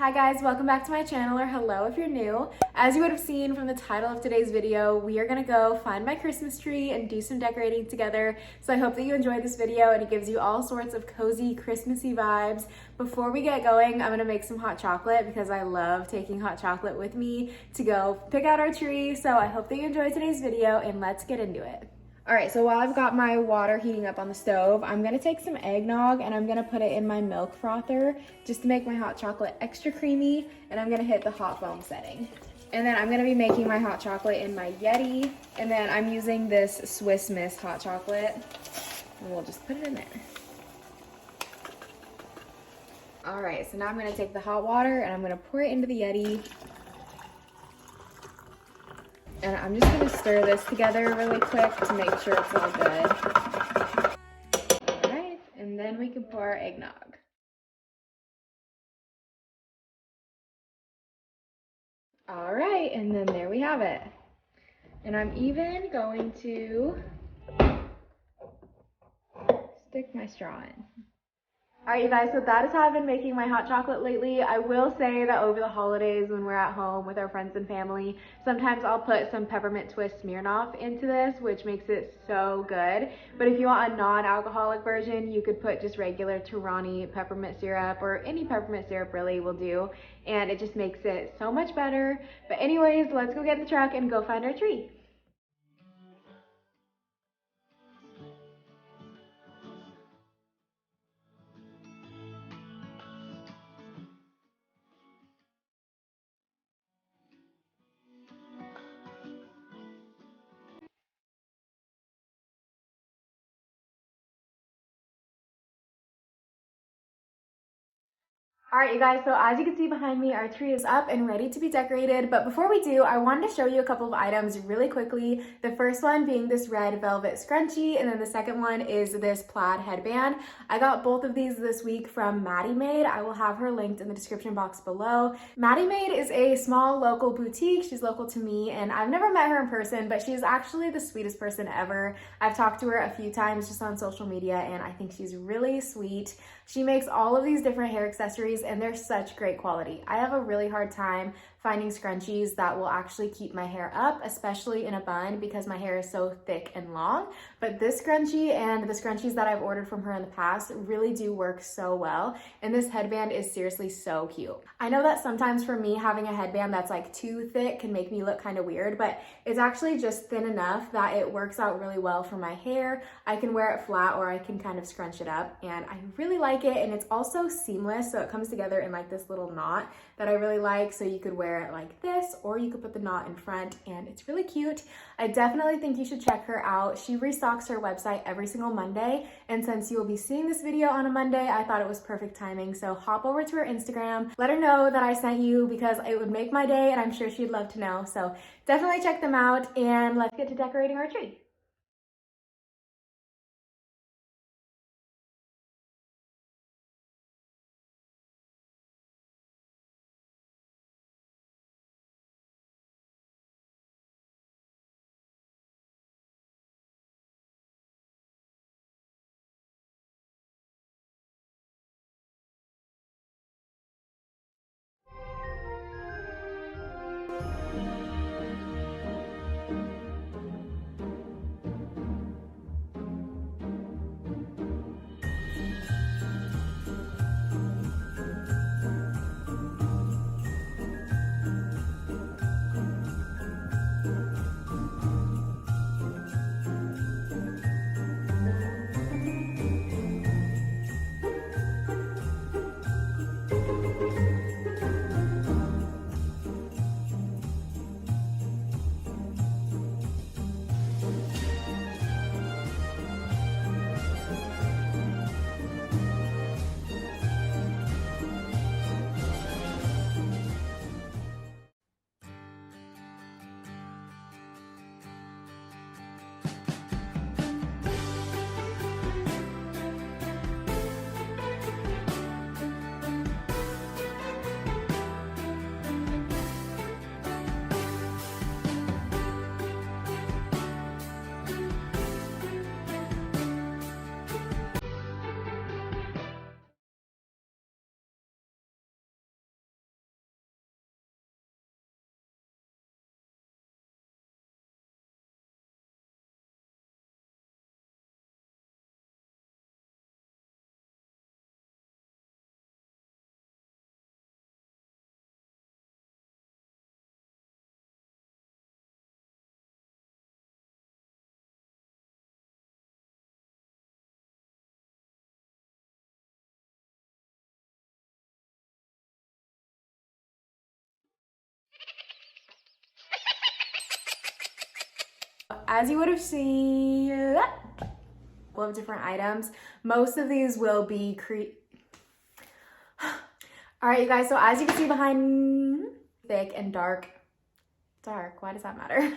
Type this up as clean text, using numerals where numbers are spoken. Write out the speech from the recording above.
Hi guys, welcome back to my channel, or hello if you're new. As you would have seen from the title of today's video, we are gonna go find my Christmas tree and do some decorating together. So I hope that you enjoyed this video and it gives you all sorts of cozy Christmassy vibes. Before we get going, I'm gonna make some hot chocolate because I love taking hot chocolate with me to go pick out our tree. So I hope that you enjoyed today's video and let's get into it. All right, so while I've got my water heating up on the stove, I'm gonna take some eggnog and I'm gonna put it in my milk frother just to make my hot chocolate extra creamy, and I'm gonna hit the hot foam setting. And then I'm gonna be making my hot chocolate in my Yeti, and then I'm using this Swiss Miss hot chocolate, and we'll just put it in there. All right, so now I'm gonna take the hot water and I'm gonna pour it into the Yeti. And I'm just gonna stir this together really quick to make sure it's all good. All right, and then we can pour our eggnog. All right, and then there we have it. And I'm even going to stick my straw in. All right, you guys, so that is how I've been making my hot chocolate lately. I will say that over the holidays when we're at home with our friends and family, sometimes I'll put some peppermint twist Smirnoff into this, which makes it so good. But if you want a non-alcoholic version, you could put just regular Torani peppermint syrup, or any peppermint syrup really will do. And it just makes it so much better. But anyways, let's go get in the truck and go find our tree. All right, you guys, so as you can see behind me, our tree is up and ready to be decorated. But before we do, I wanted to show you a couple of items really quickly. The first one being this red velvet scrunchie, and then the second one is this plaid headband. I got both of these this week from Maddie Made. I will have her linked in the description box below. Maddie Made is a small local boutique. She's local to me, and I've never met her in person, but she's actually the sweetest person ever. I've talked to her a few times just on social media, and I think she's really sweet. She makes all of these different hair accessories and they're such great quality. I have a really hard time finding scrunchies that will actually keep my hair up, especially in a bun because my hair is so thick and long. But this scrunchie and the scrunchies that I've ordered from her in the past really do work so well. And this headband is seriously so cute. I know that sometimes for me, having a headband that's like too thick can make me look kind of weird, but it's actually just thin enough that it works out really well for my hair. I can wear it flat or I can kind of scrunch it up, and I really like it. And it's also seamless, so it comes together in like this little knot that I really like. So you could wear it like this, or you could put the knot in front, and it's really cute. I definitely think you should check her out. She restocks her website every single Monday, and since you will be seeing this video on a Monday, I thought it was perfect timing. So hop over to her Instagram, let her know that I sent you because it would make my day, and I'm sure she'd love to know. So definitely check them out, and let's get to decorating our tree. as you would have seen, full of different items. Most of these will be all right, you guys, so as you can see behind, thick and dark, why does that matter?